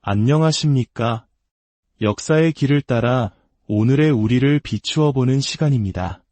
안녕하십니까? 역사의 길을 따라 오늘의 우리를 비추어 보는 시간입니다.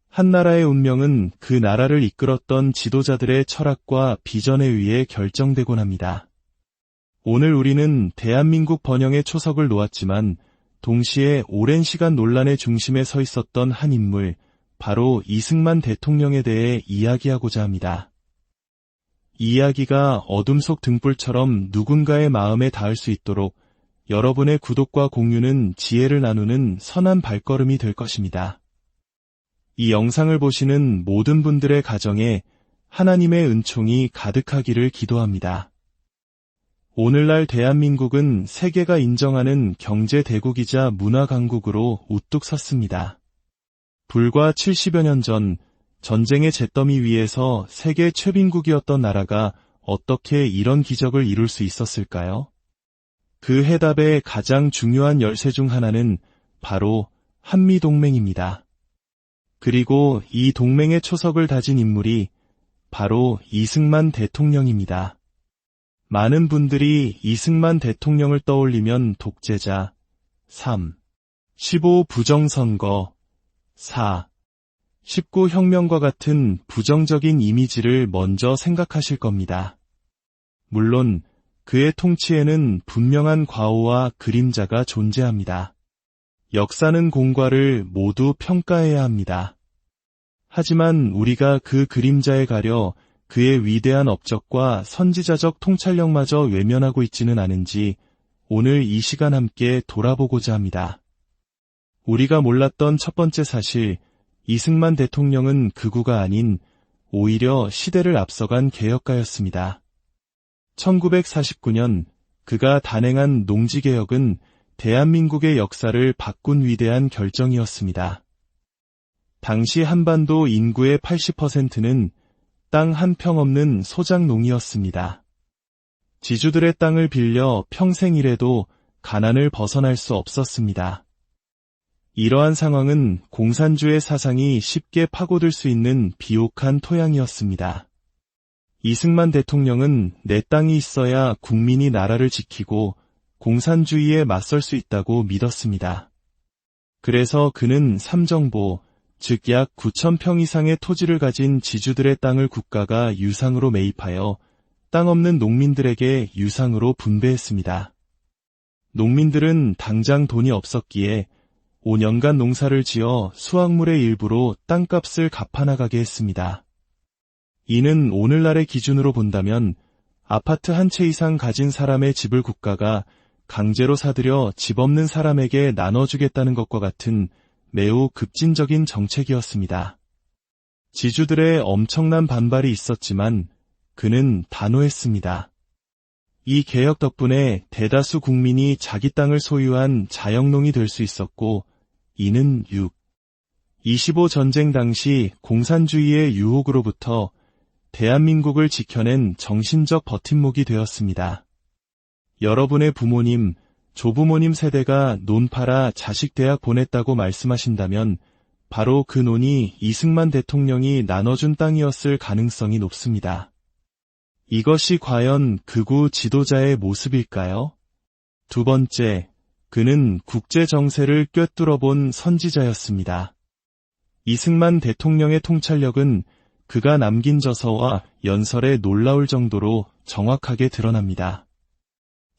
한 나라의 운명은 그 나라를 이끌었던 지도자들의 철학과 비전에 의해 결정되곤 합니다. 오늘 우리는 대한민국 번영의 초석을 놓았지만 동시에 오랜 시간 논란의 중심에 서 있었던 한 인물, 바로 이승만 대통령에 대해 이야기하고자 합니다. 이 이야기가 어둠 속 등불처럼 누군가의 마음에 닿을 수 있도록 여러분의 구독과 공유는 지혜를 나누는 선한 발걸음이 될 것입니다. 이 영상을 보시는 모든 분들의 가정에 하나님의 은총이 가득하기를 기도합니다. 오늘날 대한민국은 세계가 인정하는 경제 대국이자 문화 강국으로 우뚝 섰습니다. 불과 70여 년 전 전쟁의 잿더미 위에서 세계 최빈국이었던 나라가 어떻게 이런 기적을 이룰 수 있었을까요? 그 해답의 가장 중요한 열쇠 중 하나는 바로 한미동맹입니다. 그리고 이 동맹의 초석을 다진 인물이 바로 이승만 대통령입니다. 많은 분들이 이승만 대통령을 떠올리면 독재자, 3. 15 부정선거, 4. 19 혁명과 같은 부정적인 이미지를 먼저 생각하실 겁니다. 물론 그의 통치에는 분명한 과오와 그림자가 존재합니다. 역사는 공과를 모두 평가해야 합니다. 하지만 우리가 그 그림자에 가려 그의 위대한 업적과 선지자적 통찰력마저 외면하고 있지는 않은지 오늘 이 시간 함께 돌아보고자 합니다. 우리가 몰랐던 첫 번째 사실, 이승만 대통령은 극우가 아닌 오히려 시대를 앞서간 개혁가였습니다. 1949년 그가 단행한 농지개혁은 대한민국의 역사를 바꾼 위대한 결정이었습니다. 당시 한반도 인구의 80%는 땅 한 평 없는 소작농이었습니다. 지주들의 땅을 빌려 평생 일해도 가난을 벗어날 수 없었습니다. 이러한 상황은 공산주의 사상이 쉽게 파고들 수 있는 비옥한 토양이었습니다. 이승만 대통령은 내 땅이 있어야 국민이 나라를 지키고 공산주의에 맞설 수 있다고 믿었습니다. 그래서 그는 삼정보, 즉 약 9,000평 이상의 토지를 가진 지주들의 땅을 국가가 유상으로 매입하여 땅 없는 농민들에게 유상으로 분배했습니다. 농민들은 당장 돈이 없었기에 5년간 농사를 지어 수확물의 일부로 땅값을 갚아나가게 했습니다. 이는 오늘날의 기준으로 본다면 아파트 한 채 이상 가진 사람의 집을 국가가 강제로 사들여 집 없는 사람에게 나눠주겠다는 것과 같은 매우 급진적인 정책이었습니다. 지주들의 엄청난 반발이 있었지만 그는 단호했습니다. 이 개혁 덕분에 대다수 국민이 자기 땅을 소유한 자영농이 될 수 있었고, 이는 25 전쟁 당시 공산주의의 유혹으로부터 대한민국을 지켜낸 정신적 버팀목이 되었습니다. 여러분의 부모님, 조부모님 세대가 논 팔아 자식 대학 보냈다고 말씀하신다면 바로 그 논이 이승만 대통령이 나눠준 땅이었을 가능성이 높습니다. 이것이 과연 극우 지도자의 모습일까요? 두 번째, 그는 국제 정세를 꿰뚫어본 선지자였습니다. 이승만 대통령의 통찰력은 그가 남긴 저서와 연설에 놀라울 정도로 정확하게 드러납니다.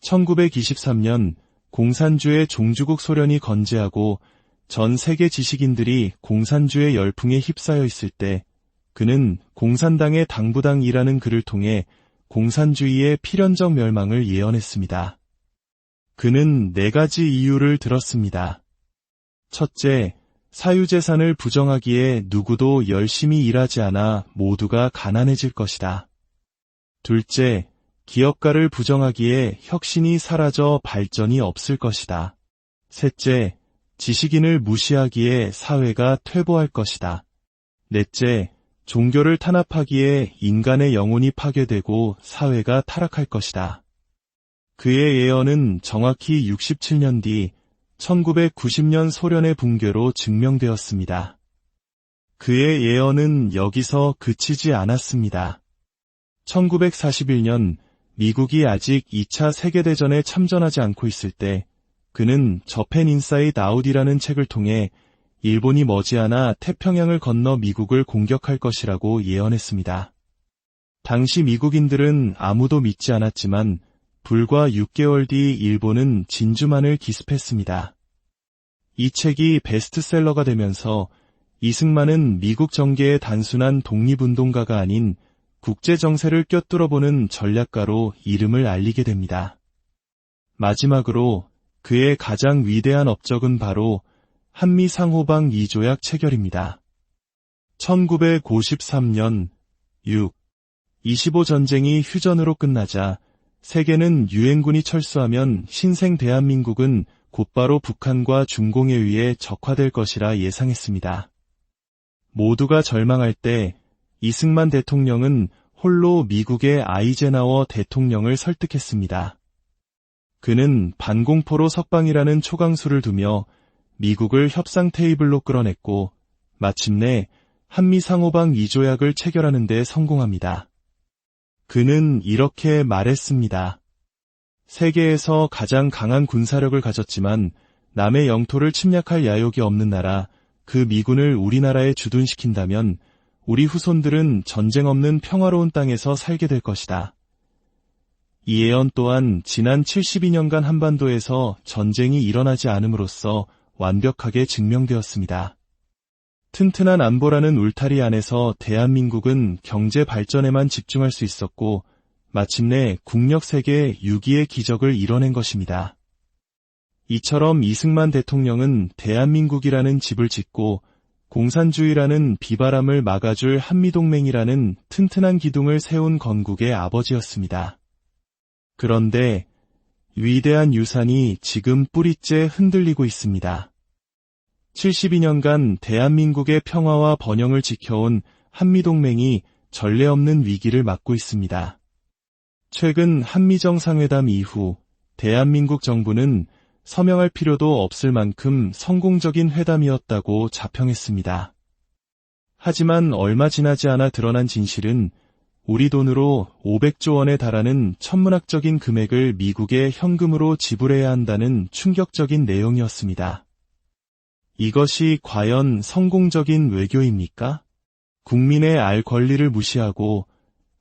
1923년 공산주의 종주국 소련이 건재하고 전 세계 지식인들이 공산주의 열풍에 휩싸여 있을 때 그는 공산당의 당부당이라는 글을 통해 공산주의의 필연적 멸망을 예언했습니다. 그는 4가지 이유를 들었습니다. 첫째, 사유재산을 부정하기에 누구도 열심히 일하지 않아 모두가 가난해질 것이다. 둘째, 기업가를 부정하기에 혁신이 사라져 발전이 없을 것이다. 셋째, 지식인을 무시하기에 사회가 퇴보할 것이다. 넷째, 종교를 탄압하기에 인간의 영혼이 파괴되고 사회가 타락할 것이다. 그의 예언은 정확히 67년 뒤 1990년 소련의 붕괴로 증명되었습니다. 그의 예언은 여기서 그치지 않았습니다. 1941년 미국이 아직 2차 세계대전에 참전하지 않고 있을 때 그는 저펜 인사이드 아웃이라는 책을 통해 일본이 머지않아 태평양을 건너 미국을 공격할 것이라고 예언했습니다. 당시 미국인들은 아무도 믿지 않았지만 불과 6개월 뒤 일본은 진주만을 기습했습니다. 이 책이 베스트셀러가 되면서 이승만은 미국 정계의 단순한 독립운동가가 아닌 국제정세를 꿰뚫어보는 전략가로 이름을 알리게 됩니다. 마지막으로 그의 가장 위대한 업적은 바로 한미상호방 2조약 체결입니다. 1953년 6.25 전쟁이 휴전으로 끝나자 세계는 유엔군이 철수하면 신생 대한민국은 곧바로 북한과 중공에 의해 적화될 것이라 예상했습니다. 모두가 절망할 때 이승만 대통령은 홀로 미국의 아이젠하워 대통령을 설득했습니다. 그는 반공포로 석방이라는 초강수를 두며 미국을 협상 테이블로 끌어냈고 마침내 한미상호방 2조약을 체결하는 데 성공합니다. 그는 이렇게 말했습니다. 세계에서 가장 강한 군사력을 가졌지만 남의 영토를 침략할 야욕이 없는 나라, 그 미군을 우리나라에 주둔시킨다면 우리 후손들은 전쟁 없는 평화로운 땅에서 살게 될 것이다. 이 예언 또한 지난 72년간 한반도에서 전쟁이 일어나지 않음으로써 완벽하게 증명되었습니다. 튼튼한 안보라는 울타리 안에서 대한민국은 경제 발전에만 집중할 수 있었고 마침내 국력 세계 6위의 기적을 이뤄낸 것입니다. 이처럼 이승만 대통령은 대한민국이라는 집을 짓고 공산주의라는 비바람을 막아줄 한미동맹이라는 튼튼한 기둥을 세운 건국의 아버지였습니다. 그런데 위대한 유산이 지금 뿌리째 흔들리고 있습니다. 72년간 대한민국의 평화와 번영을 지켜온 한미동맹이 전례 없는 위기를 맞고 있습니다. 최근 한미정상회담 이후 대한민국 정부는 서명할 필요도 없을 만큼 성공적인 회담이었다고 자평했습니다. 하지만 얼마 지나지 않아 드러난 진실은 우리 돈으로 500조 원에 달하는 천문학적인 금액을 미국에 현금으로 지불해야 한다는 충격적인 내용이었습니다. 이것이 과연 성공적인 외교입니까? 국민의 알 권리를 무시하고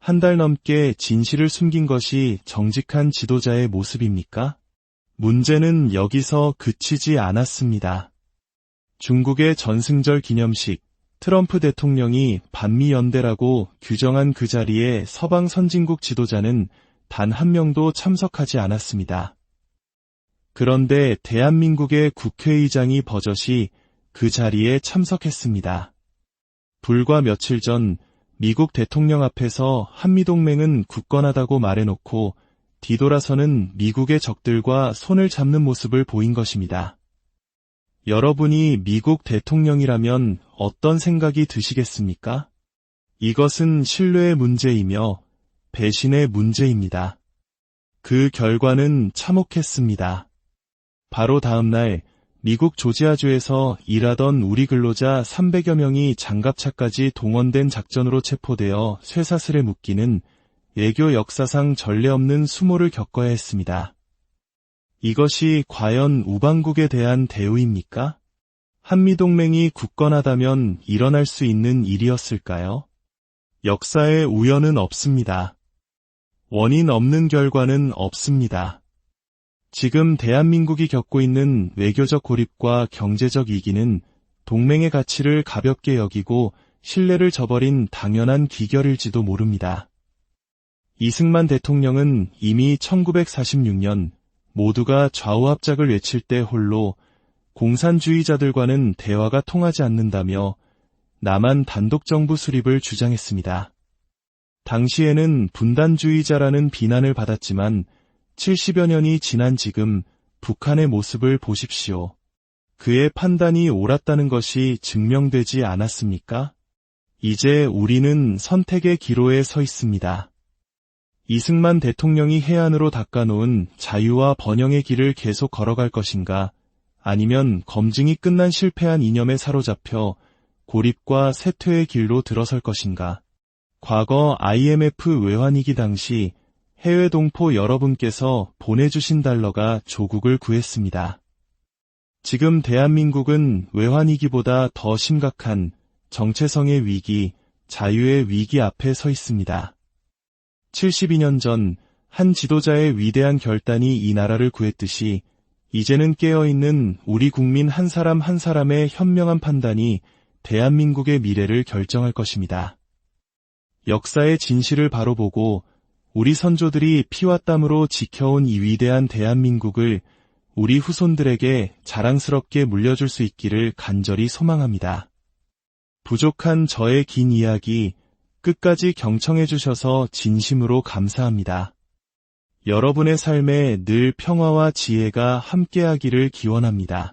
한 달 넘게 진실을 숨긴 것이 정직한 지도자의 모습입니까? 문제는 여기서 그치지 않았습니다. 중국의 전승절 기념식, 트럼프 대통령이 반미연대라고 규정한 그 자리에 서방 선진국 지도자는 단 한 명도 참석하지 않았습니다. 그런데 대한민국의 국회의장이 버젓이 그 자리에 참석했습니다. 불과 며칠 전 미국 대통령 앞에서 한미동맹은 굳건하다고 말해놓고 뒤돌아서는 미국의 적들과 손을 잡는 모습을 보인 것입니다. 여러분이 미국 대통령이라면 어떤 생각이 드시겠습니까? 이것은 신뢰의 문제이며 배신의 문제입니다. 그 결과는 참혹했습니다. 바로 다음 날 미국 조지아주에서 일하던 우리 근로자 300여 명이 장갑차까지 동원된 작전으로 체포되어 쇠사슬에 묶이는 외교 역사상 전례 없는 수모를 겪어야 했습니다. 이것이 과연 우방국에 대한 대우입니까? 한미동맹이 굳건하다면 일어날 수 있는 일이었을까요? 역사에 우연은 없습니다. 원인 없는 결과는 없습니다. 지금 대한민국이 겪고 있는 외교적 고립과 경제적 위기는 동맹의 가치를 가볍게 여기고 신뢰를 저버린 당연한 기결일지도 모릅니다. 이승만 대통령은 이미 1946년 모두가 좌우합작을 외칠 때 홀로 공산주의자들과는 대화가 통하지 않는다며 남한 단독정부 수립을 주장했습니다. 당시에는 분단주의자라는 비난을 받았지만 70여 년이 지난 지금 북한의 모습을 보십시오. 그의 판단이 옳았다는 것이 증명되지 않았습니까? 이제 우리는 선택의 기로에 서 있습니다. 이승만 대통령이 해안으로 닦아놓은 자유와 번영의 길을 계속 걸어갈 것인가, 아니면 검증이 끝난 실패한 이념에 사로잡혀 고립과 쇠퇴의 길로 들어설 것인가. 과거 IMF 외환위기 당시 해외 동포 여러분께서 보내주신 달러가 조국을 구했습니다. 지금 대한민국은 외환위기보다 더 심각한 정체성의 위기, 자유의 위기 앞에 서 있습니다. 72년 전 한 지도자의 위대한 결단이 이 나라를 구했듯이 이제는 깨어있는 우리 국민 한 사람 한 사람의 현명한 판단이 대한민국의 미래를 결정할 것입니다. 역사의 진실을 바로 보고 우리 선조들이 피와 땀으로 지켜온 이 위대한 대한민국을 우리 후손들에게 자랑스럽게 물려줄 수 있기를 간절히 소망합니다. 부족한 저의 긴 이야기 끝까지 경청해 주셔서 진심으로 감사합니다. 여러분의 삶에 늘 평화와 지혜가 함께하기를 기원합니다.